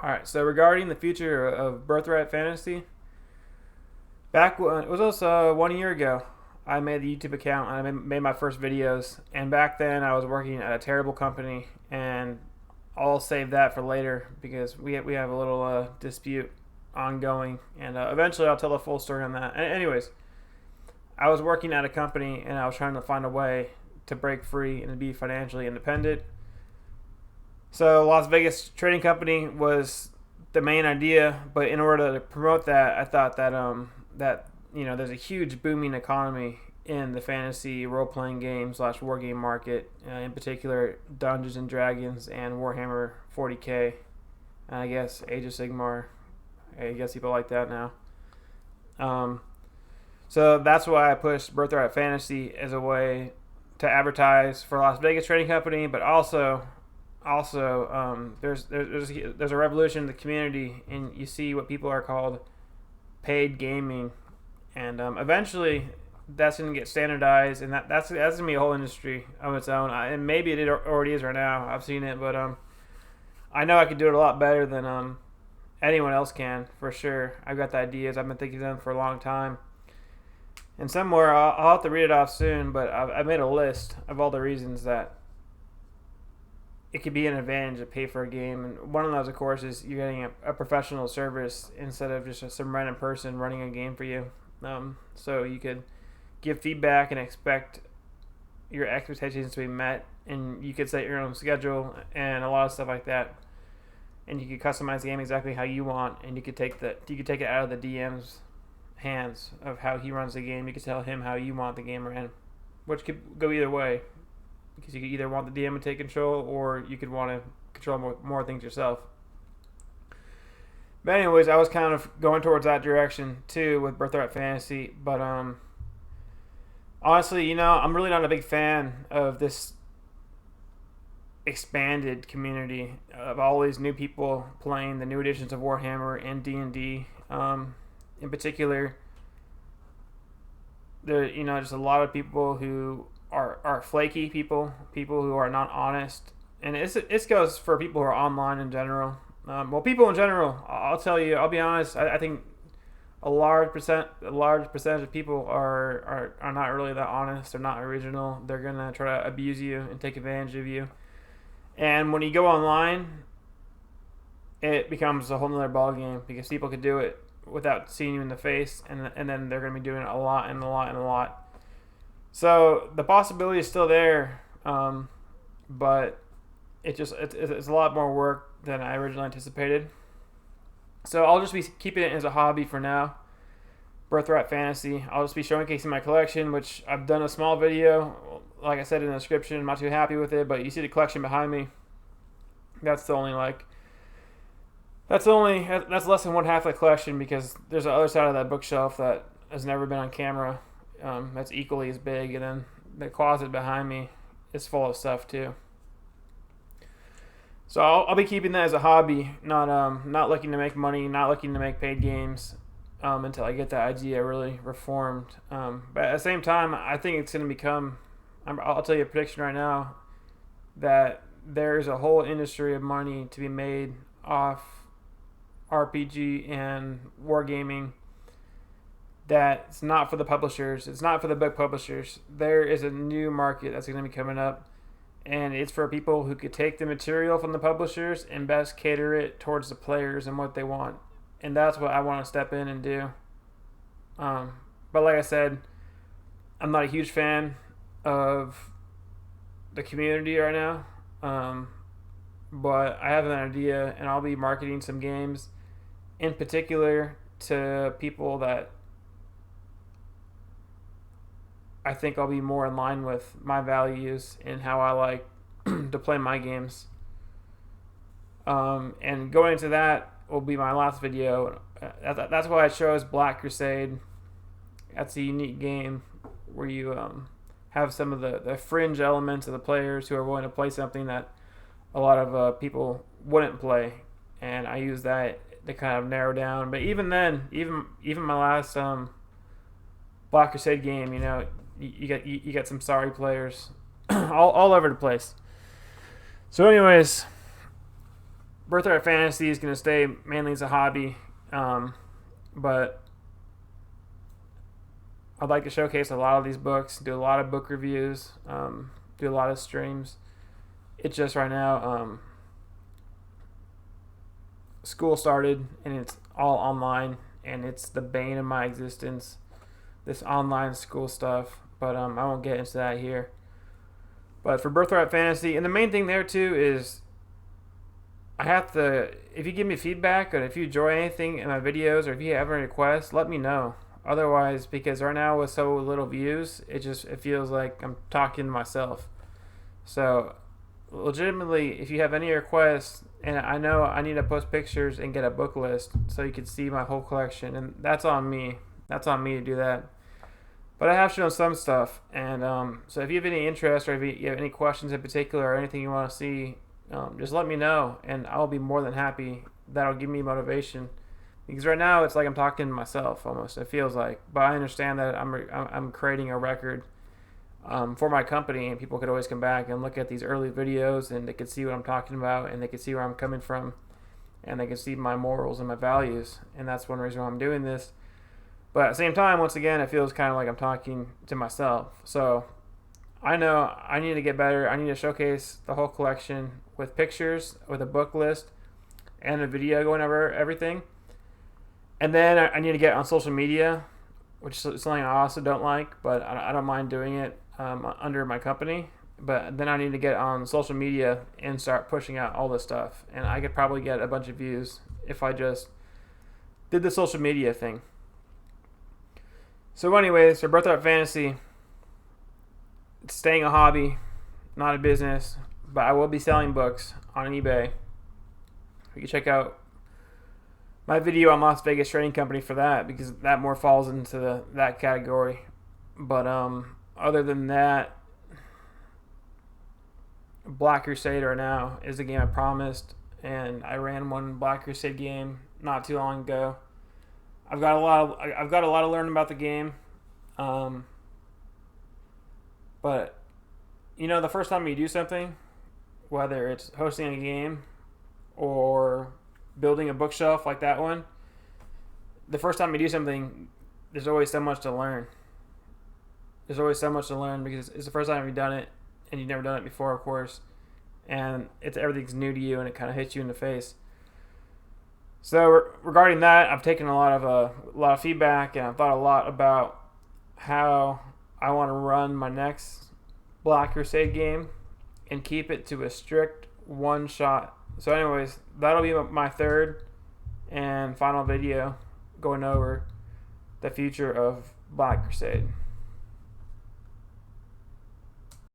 All right. So regarding the future of Birthright Fantasy, back when it was also 1 year ago, I made the YouTube account and I made my first videos. And back then, I was working at a terrible company, and I'll save that for later because we have a little dispute ongoing, and eventually I'll tell the full story on that. Anyways, I was working at a company and I was trying to find a way to break free and to be financially independent. So Las Vegas Trading Company was the main idea, but in order to promote that, I thought that there's a huge booming economy in the fantasy role playing game slash war game market, in particular Dungeons and Dragons and Warhammer 40k, and I guess Age of Sigmar. I guess people like that now. So that's why I pushed Birthright Fantasy as a way to advertise for Las Vegas Trading Company, but also, there's a revolution in the community, and you see what people are called paid gaming, and eventually that's going to get standardized, and that's going to be a whole industry of its own. And maybe it already is right now. I've seen it, but I know I could do it a lot better than anyone else can for sure. I've got the ideas. I've been thinking of them for a long time, and somewhere I'll have to read it off soon. But I've made a list of all the reasons that it could be an advantage to pay for a game. And one of those, of course, is you're getting a professional service instead of just some random person running a game for you. So you could give feedback and expect your expectations to be met, and you could set your own schedule and a lot of stuff like that. And you could customize the game exactly how you want, and you could take it out of the DM's hands of how he runs the game. You could tell him how you want the game ran, which could go either way. Because you could either want the DM to take control, or you could want to control more things yourself. But anyways, I was kind of going towards that direction too with Birthright Fantasy. But honestly, I'm really not a big fan of this expanded community of all these new people playing the new editions of Warhammer and D&D. In particular, there just a lot of people who are flaky people who are not honest, and it goes for people who are online in general. People in general, I'll be honest. I think a large percentage of people are not really that honest. They're not original. They're gonna try to abuse you and take advantage of you. And when you go online, it becomes a whole nother ball game because people could do it without seeing you in the face, and then they're gonna be doing it a lot and a lot and a lot. So the possibility is still there, but it's a lot more work than I originally anticipated. So I'll just be keeping it as a hobby for now. Birthright Fantasy. I'll just be showcasing my collection, which I've done a small video. Like I said in the description, I'm not too happy with it, but you see the collection behind me. That's less than one half of the collection, because there's the other side of that bookshelf that has never been on camera. That's equally as big, and then the closet behind me is full of stuff too. So I'll be keeping that as a hobby, not looking to make money, not looking to make paid games, until I get that idea really reformed. But at the same time, I think it's going to become. I'll tell you a prediction right now that there's a whole industry of money to be made off RPG and wargaming. That's not for the publishers. It's not for the book publishers. There is a new market that's going to be coming up, and it's for people who could take the material from the publishers and best cater it towards the players and what they want. And that's what I want to step in and do. But like I said, I'm not a huge fan of the community right now. But I have an idea, and I'll be marketing some games in particular to people that I think I'll be more in line with my values and how I like to play my games. And going into that will be my last video. That's why I chose Black Crusade. That's a unique game where you have some of the fringe elements of the players who are willing to play something that a lot of people wouldn't play. And I use that to kind of narrow down. But even then, even my last Black Crusade game, you got some sorry players all over the place. So anyways, Birthright Fantasy is going to stay mainly as a hobby, but I'd like to showcase a lot of these books, do a lot of book reviews, do a lot of streams. It's just right now, school started and it's all online, and it's the bane of my existence, this online school stuff, but I won't get into that here. But for Birthright Fantasy, and the main thing there too is I have to, if you give me feedback, or if you enjoy anything in my videos, or if you have any requests, let me know. Otherwise, because right now with so little views, it feels like I'm talking to myself. So legitimately, if you have any requests, and I know I need to post pictures and get a book list so you can see my whole collection, and that's on me. That's on me to do that. But I have shown some stuff, and so if you have any interest, or if you have any questions in particular, or anything you want to see, just let me know, and I'll be more than happy. That'll give me motivation, because right now it's like I'm talking to myself almost. It feels like, but I understand that I'm creating a record for my company, and people could always come back and look at these early videos, and they could see what I'm talking about, and they could see where I'm coming from, and they can see my morals and my values, and that's one reason why I'm doing this. But at the same time, once again, it feels kind of like I'm talking to myself. So I know I need to get better. I need to showcase the whole collection with pictures, with a book list, and a video going over everything. And then I need to get on social media, which is something I also don't like, but I don't mind doing it under my company. But then I need to get on social media and start pushing out all this stuff. And I could probably get a bunch of views if I just did the social media thing. So anyways, for Birthright Fantasy, it's staying a hobby, not a business, but I will be selling books on eBay. You can check out my video on Las Vegas Trading Company for that, because that more falls into that category. But other than that, Black Crusade right now is a game I promised, and I ran one Black Crusade game not too long ago. I've got a lot to learn about the game, but the first time you do something, whether it's hosting a game or building a bookshelf like that one, the first time you do something, there's always so much to learn. There's always so much to learn because it's the first time you've done it, and you've never done it before, of course, and everything's new to you, and it kind of hits you in the face. So regarding that, I've taken a lot of feedback, and I've thought a lot about how I want to run my next Black Crusade game and keep it to a strict one shot. So anyways, that'll be my third and final video going over the future of Black Crusade.